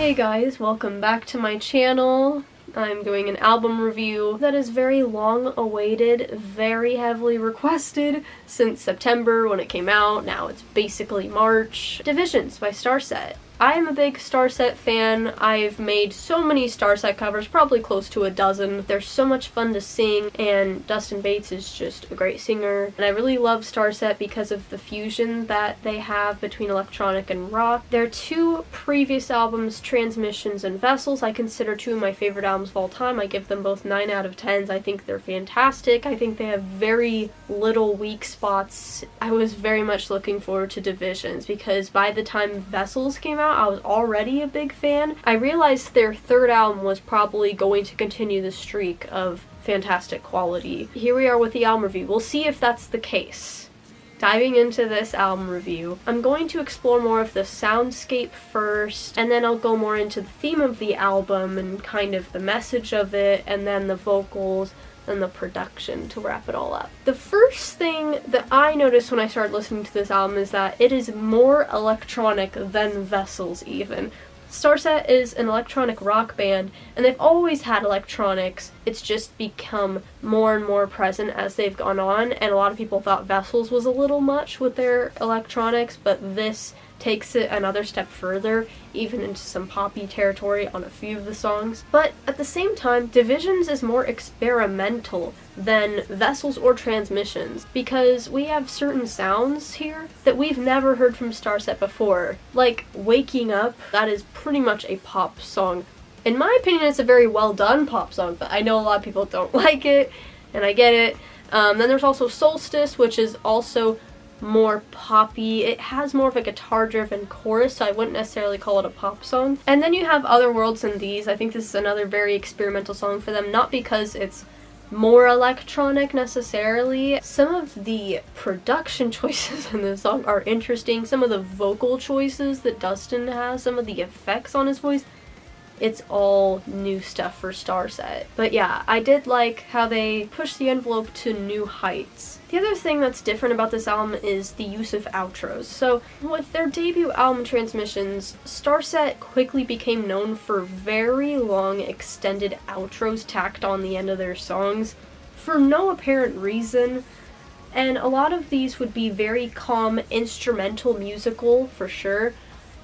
Hey guys, welcome back to my channel. I'm doing an album review that is very long awaited, very heavily requested since September when it came out. Now it's basically March. Divisions by Starset. I am a big Starset fan. I've made so many Starset covers, probably close to a dozen. They're so much fun to sing, and Dustin Bates is just a great singer. And I really love Starset because of the fusion that they have between electronic and rock. Their two previous albums, Transmissions and Vessels, I consider two of my favorite albums of all time. I give them both 9 out of 10s. I think they're fantastic. I think they have very little weak spots. I was very much looking forward to Divisions because by the time Vessels came out, I was already a big fan. I realized their third album was probably going to continue the streak of fantastic quality. Here we are with the album review. We'll see if that's the case. Diving into this album review, I'm going to explore more of the soundscape first, and then I'll go more into the theme of the album and kind of the message of it, and then the vocals and the production to wrap it all up. The first thing that I noticed when I started listening to this album is that it is more electronic than Vessels even. Starset is an electronic rock band, and they've always had electronics. It's just become more and more present as they've gone on, and a lot of people thought Vessels was a little much with their electronics, but this takes it another step further, even into some poppy territory on a few of the songs. But at the same time, Divisions is more experimental than Vessels or Transmissions, because we have certain sounds here that we've never heard from Starset before. Like Waking Up, that is pretty much a pop song. In my opinion, it's a very well done pop song, but I know a lot of people don't like it, and I get it. Then there's also Solstice, which is also more poppy. It has more of a guitar-driven chorus, so I wouldn't necessarily call it a pop song. And then you have Other Worlds and These. I think this is another very experimental song for them, not because it's more electronic necessarily. Some of the production choices in this song are interesting. Some of the vocal choices that Dustin has, some of the effects on his voice, it's all new stuff for Starset. But yeah, I did like how they pushed the envelope to new heights. The other thing that's different about this album is the use of outros. So with their debut album Transmissions, Starset quickly became known for very long extended outros tacked on the end of their songs for no apparent reason. And a lot of these would be very calm, instrumental, musical for sure,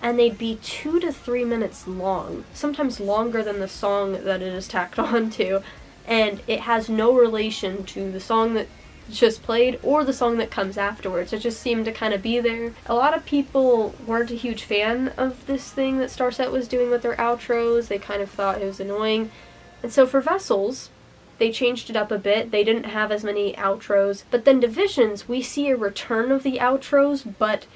and they'd be 2 to 3 minutes long, sometimes longer than the song that it is tacked on to, and it has no relation to the song that just played or the song that comes afterwards. It just seemed to kind of be there. A lot of people weren't a huge fan of this thing that Starset was doing with their outros. They kind of thought it was annoying. And so for Vessels, they changed it up a bit. They didn't have as many outros. But then Divisions, we see a return of the outros, but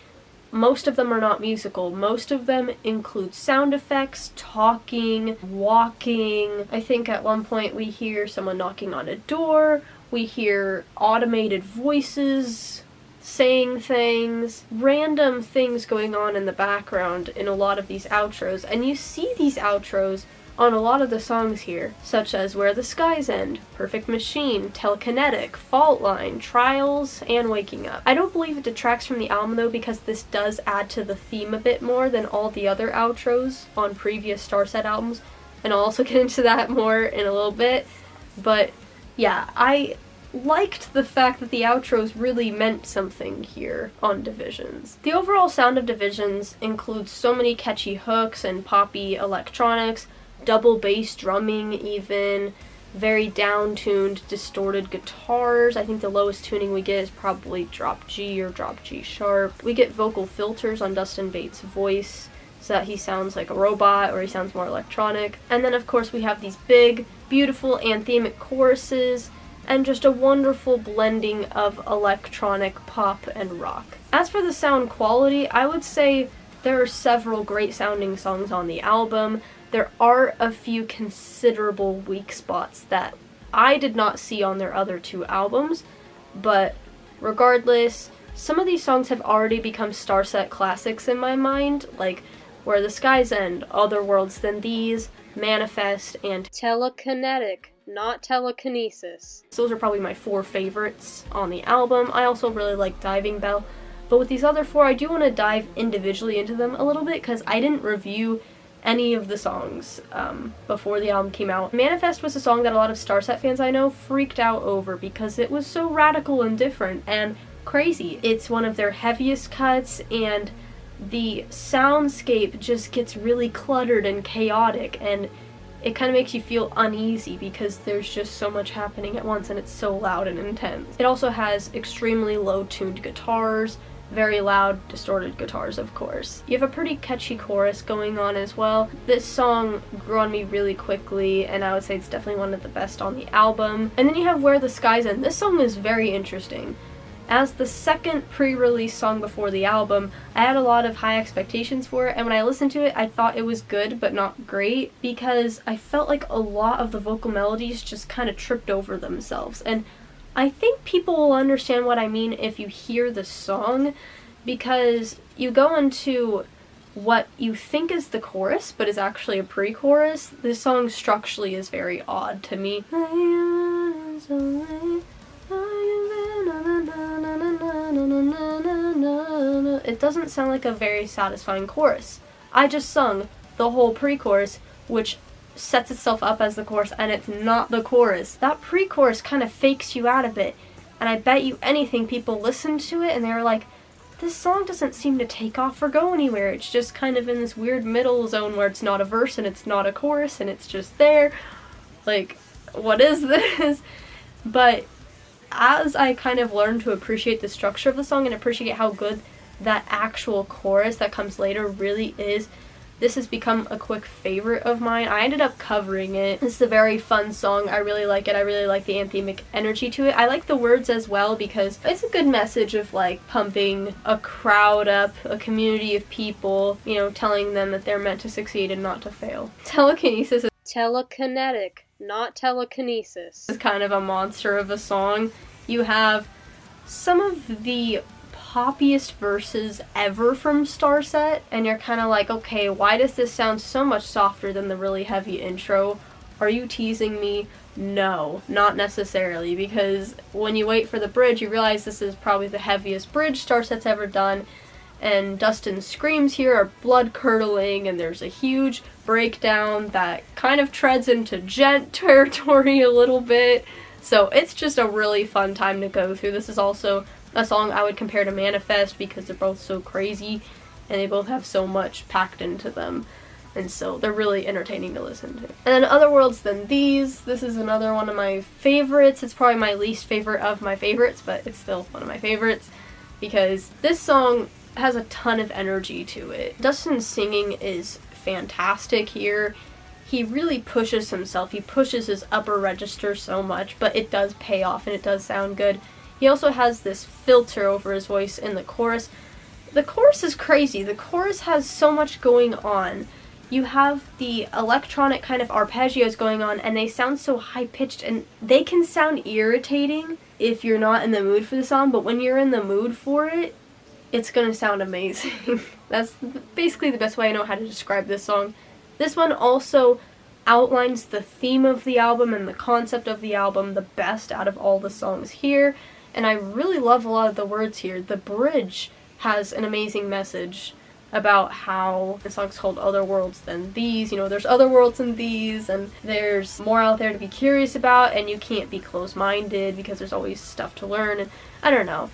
most of them are not musical. Most of them include sound effects, talking, walking. I think at one point we hear someone knocking on a door. We hear automated voices saying things, random things going on in the background in a lot of these outros. And you see these outros on a lot of the songs here, such as Where the Skies End, Perfect Machine, Telekinetic, Faultline, Trials, and Waking Up. I don't believe it detracts from the album though, because this does add to the theme a bit more than all the other outros on previous Starset albums, and I'll also get into that more in a little bit. But yeah, I liked the fact that the outros really meant something here on Divisions. The overall sound of Divisions includes so many catchy hooks and poppy electronics, double bass drumming even, very down-tuned, distorted guitars. I think the lowest tuning we get is probably drop G or drop G sharp. We get vocal filters on Dustin Bates' voice so that he sounds like a robot or he sounds more electronic. And then of course we have these big, beautiful anthemic choruses and just a wonderful blending of electronic, pop, and rock. As for the sound quality, I would say there are several great sounding songs on the album. There are a few considerable weak spots that I did not see on their other two albums, but regardless, some of these songs have already become Starset classics in my mind, like Where the Skies End, Other Worlds Than These, Manifest, and Telekinetic, not Telekinesis. Those are probably my 4 favorites on the album. I also really like Diving Bell, but with these other 4, I do want to dive individually into them a little bit, because I didn't review any of the songs before the album came out. Manifest was a song that a lot of Starset fans I know freaked out over because it was so radical and different and crazy. It's one of their heaviest cuts, and the soundscape just gets really cluttered and chaotic, and it kind of makes you feel uneasy because there's just so much happening at once and it's so loud and intense. It also has extremely low-tuned guitars, very loud, distorted guitars, of course. You have a pretty catchy chorus going on as well. This song grew on me really quickly, and I would say it's definitely one of the best on the album. And then you have Where the Skies End. This song is very interesting. As the second pre-release song before the album, I had a lot of high expectations for it, and when I listened to it, I thought it was good but not great because I felt like a lot of the vocal melodies just kind of tripped over themselves. And I think people will understand what I mean if you hear the song, because you go into what you think is the chorus but is actually a pre-chorus. This song structurally is very odd to me. It doesn't sound like a very satisfying chorus. I just sung the whole pre-chorus, which sets itself up as the chorus, and it's not the chorus. That pre-chorus kind of fakes you out a bit, and I bet you anything people listened to it and they were like, this song doesn't seem to take off or go anywhere. It's just kind of in this weird middle zone where it's not a verse and it's not a chorus and it's just there. Like, what is this? But as I kind of learned to appreciate the structure of the song and appreciate how good that actual chorus that comes later really is, this has become a quick favorite of mine. I ended up covering it. This is a very fun song. I really like it. I really like the anthemic energy to it. I like the words as well because it's a good message of like pumping a crowd up, a community of people, you know, telling them that they're meant to succeed and not to fail. Telekinesis is telekinetic, not telekinesis. It's kind of a monster of a song. You have some of the poppiest verses ever from Starset, and you're kind of like, okay, why does this sound so much softer than the really heavy intro? Are you teasing me? No, not necessarily, because when you wait for the bridge, you realize this is probably the heaviest bridge Starset's ever done, and Dustin's screams here are blood-curdling, and there's a huge breakdown that kind of treads into gent territory a little bit, so it's just a really fun time to go through. This is also a song I would compare to Manifest because they're both so crazy and they both have so much packed into them, and so they're really entertaining to listen to. And then Other Worlds Than These, this is another one of my favorites. It's probably my least favorite of my favorites, but it's still one of my favorites because this song has a ton of energy to it. Dustin's singing is fantastic here. He really pushes himself. He pushes his upper register so much, but it does pay off and it does sound good. He also has this filter over his voice in the chorus. The chorus is crazy. The chorus has so much going on. You have the electronic kind of arpeggios going on, and they sound so high-pitched, and they can sound irritating if you're not in the mood for the song, but when you're in the mood for it, it's gonna sound amazing. That's basically the best way I know how to describe this song. This one also outlines the theme of the album and the concept of the album the best out of all the songs here. And I really love a lot of the words here. The bridge has an amazing message about how the song's called Other Worlds Than These. You know, there's other worlds than these, and there's more out there to be curious about, and you can't be closed-minded because there's always stuff to learn, and I don't know.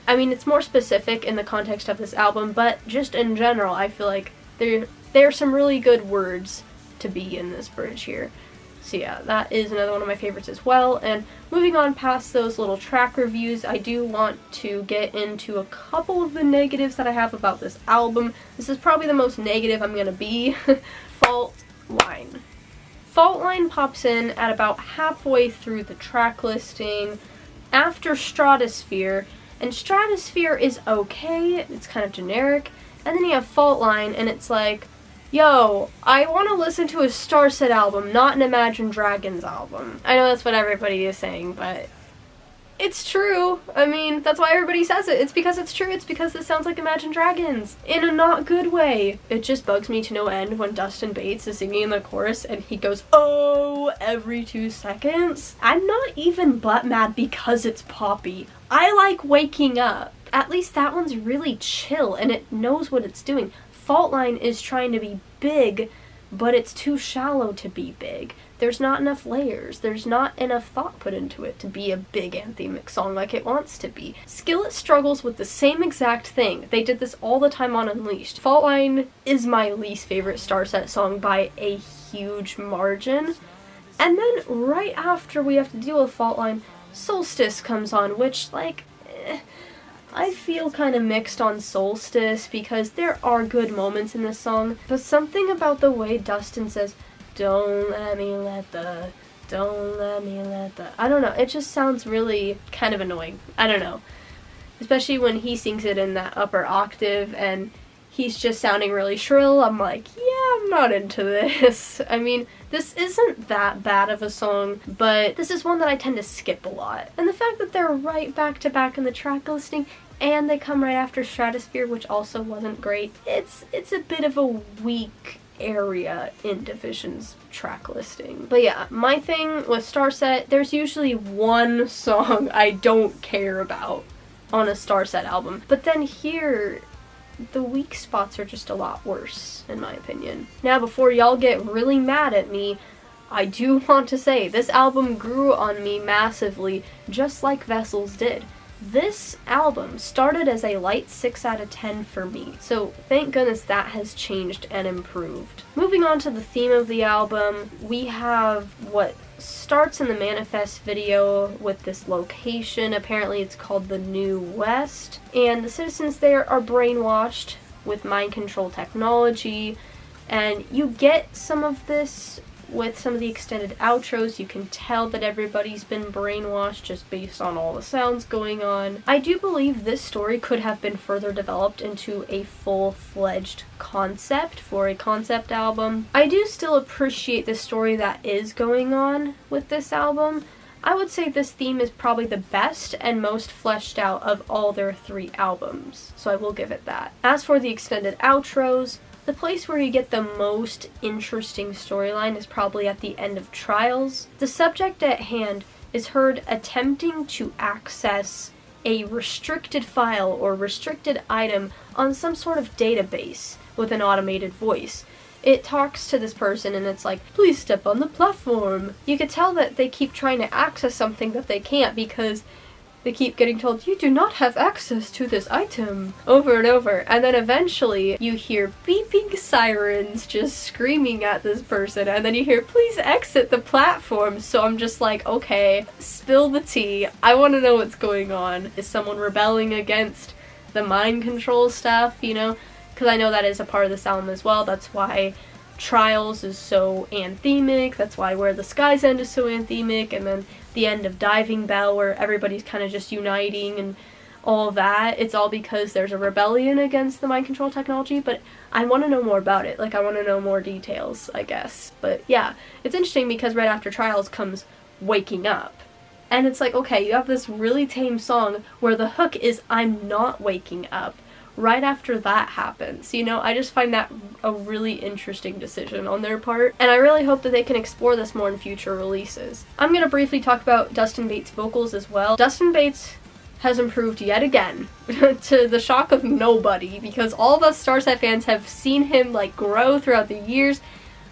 I mean, it's more specific in the context of this album, but just in general, I feel like there are some really good words to be in this bridge here. So yeah, that is another one of my favorites as well. And moving on past those little track reviews, I do want to get into a couple of the negatives that I have about this album. This is probably the most negative I'm gonna be. Faultline. Faultline pops in at about halfway through the track listing after Stratosphere, and Stratosphere is okay, it's kind of generic, and then you have Faultline, and it's like, yo, I want to listen to a Starset album, not an Imagine Dragons album. I know that's what everybody is saying, but it's true. I mean, that's why everybody says it. It's because it's true. It's because this sounds like Imagine Dragons in a not good way. It just bugs me to no end when Dustin Bates is singing in the chorus and he goes, oh, every 2 seconds. I'm not even butt mad because it's poppy. I like Waking Up. At least that one's really chill and it knows what it's doing. Faultline is trying to be big, but it's too shallow to be big. There's not enough layers. There's not enough thought put into it to be a big anthemic song like it wants to be. Skillet struggles with the same exact thing. They did this all the time on Unleashed. Faultline is my least favorite Starset song by a huge margin. And then right after we have to deal with Faultline, Solstice comes on, which, I feel kind of mixed on Solstice because there are good moments in this song, but something about the way Dustin says, don't let me let the, I don't know, it just sounds really kind of annoying. I don't know. Especially when he sings it in that upper octave and he's just sounding really shrill. I'm like, yeah, I'm not into this. I mean, this isn't that bad of a song, but this is one that I tend to skip a lot. And the fact that they're right back to back in the track listing and they come right after Stratosphere, which also wasn't great, it's a bit of a weak area in Division's track listing. But yeah, my thing with Starset, there's usually one song I don't care about on a Starset album. But then here, the weak spots are just a lot worse, in my opinion. Now, before y'all get really mad at me, I do want to say this album grew on me massively, just like Vessels did. This album started as a light 6 out of 10 for me, so thank goodness that has changed and improved. Moving on to the theme of the album, we have what starts in the Manifest video with this location. Apparently it's called the New West, and the citizens there are brainwashed with mind control technology, and you get some of this with some of the extended outros. You can tell that everybody's been brainwashed just based on all the sounds going on. I do believe this story could have been further developed into a full-fledged concept for a concept album. I do still appreciate the story that is going on with this album. I would say this theme is probably the best and most fleshed out of all their 3 albums, so I will give it that. As for the extended outros, the place where you get the most interesting storyline is probably at the end of Trials. The subject at hand is heard attempting to access a restricted file or restricted item on some sort of database with an automated voice. It talks to this person and it's like, please step on the platform. You could tell that they keep trying to access something that they can't because they keep getting told, you do not have access to this item, over and over. And then eventually you hear beeping sirens just screaming at this person, and then you hear, please exit the platform. So I'm just like, okay, spill the tea. I want to know what's going on. Is someone rebelling against the mind control stuff, you know? Because I know that is a part of this album as well. That's why Trials is so anthemic. That's why Where the Skies End is so anthemic. And then the end of Diving Bell, where everybody's kind of just uniting and all that. It's all because there's a rebellion against the mind control technology, but I want to know more about it. Like, I want to know more details, I guess. But yeah, it's interesting because right after Trials comes Waking Up. And it's like, okay, you have this really tame song where the hook is I'm not waking up. Right after that happens, you know, I just find that a really interesting decision on their part, and I really hope that they can explore this more in future releases. I'm going to briefly talk about Dustin Bates' vocals as well. Dustin Bates has improved yet again, to the shock of nobody, because all of us Starset fans have seen him like grow throughout the years.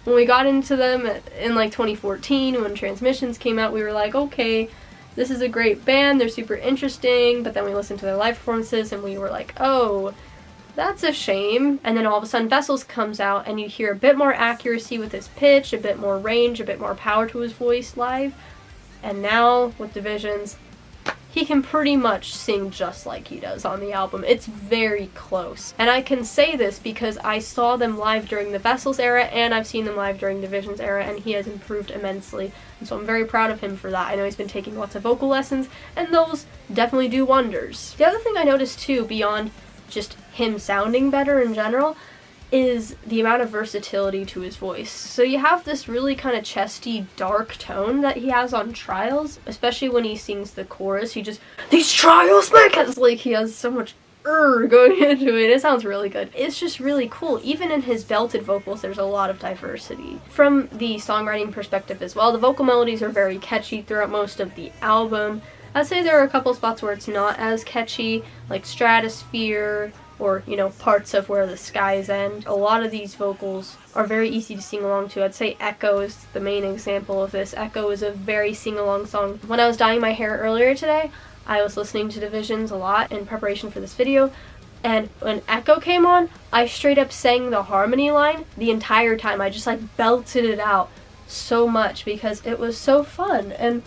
When we got into them in like 2014, when Transmissions came out, we were like, okay, this is a great band, they're super interesting, but then we listened to their live performances and we were like, oh, that's a shame. And then all of a sudden Vessels comes out and you hear a bit more accuracy with his pitch, a bit more range, a bit more power to his voice live. And now with Divisions, he can pretty much sing just like he does on the album. It's very close. And I can say this because I saw them live during the Vessels era and I've seen them live during Divisions era, and he has improved immensely. And so I'm very proud of him for that. I know he's been taking lots of vocal lessons, and those definitely do wonders. The other thing I noticed too, beyond just him sounding better in general, is the amount of versatility to his voice. So you have this really kind of chesty, dark tone that he has on Trials, especially when he sings the chorus. He just, these trials, man! It's like he has so much going into it. It sounds really good. It's just really cool. Even in his belted vocals, there's a lot of diversity. From the songwriting perspective as well, the vocal melodies are very catchy throughout most of the album. I'd say there are a couple spots where it's not as catchy, like Stratosphere, or, you know, parts of Where the Skies End. A lot of these vocals are very easy to sing along to. I'd say Echo is the main example of this. Echo is a very sing-along song. When I was dyeing my hair earlier today, I was listening to Divisions a lot in preparation for this video, and when Echo came on, I straight up sang the harmony line the entire time. I just like belted it out so much because it was so fun, and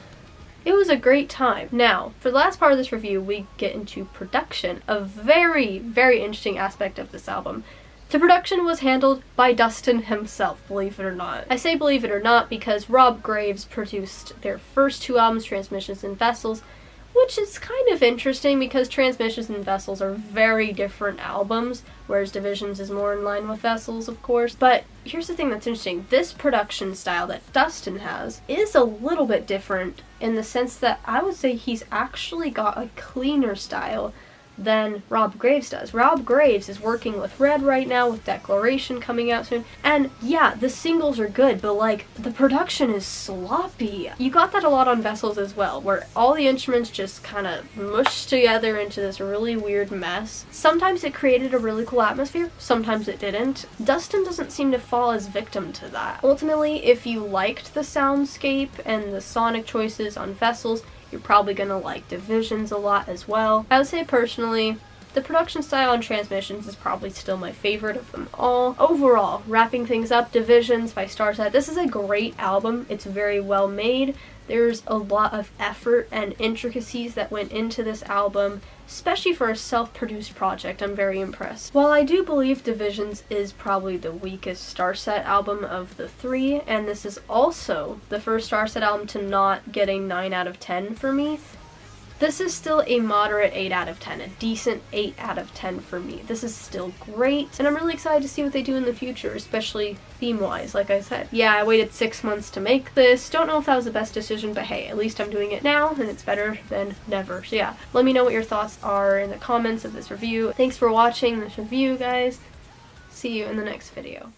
it was a great time. Now, for the last part of this review, we get into production, a very, very interesting aspect of this album. The production was handled by Dustin himself, believe it or not. I say believe it or not because Rob Graves produced their first 2 albums, Transmissions and Vessels, which is kind of interesting because Transmissions and Vessels are very different albums, whereas Divisions is more in line with Vessels, of course. But here's the thing that's interesting. This production style that Dustin has is a little bit different in the sense that I would say he's actually got a cleaner style than Rob Graves does. Rob Graves is working with Red right now, with Declaration coming out soon, and yeah, the singles are good, but like, the production is sloppy. You got that a lot on Vessels as well, where all the instruments just kind of mushed together into this really weird mess. Sometimes it created a really cool atmosphere, sometimes it didn't. Dustin doesn't seem to fall as victim to that. Ultimately, if you liked the soundscape and the sonic choices on Vessels, you're probably gonna like Divisions a lot as well. I would say personally, the production style on Transmissions is probably still my favorite of them all. Overall, wrapping things up, Divisions by Starset. This is a great album. It's very well made. There's a lot of effort and intricacies that went into this album, especially for a self-produced project. I'm very impressed. While I do believe Divisions is probably the weakest Starset album of the 3, and this is also the first Starset album to not get a 9 out of 10 for me, this is still a moderate 8 out of 10, a decent 8 out of 10 for me. This is still great, and I'm really excited to see what they do in the future, especially theme-wise, like I said. Yeah, I waited 6 months to make this. Don't know if that was the best decision, but hey, at least I'm doing it now, and it's better than never. So yeah, let me know what your thoughts are in the comments of this review. Thanks for watching this review, guys. See you in the next video.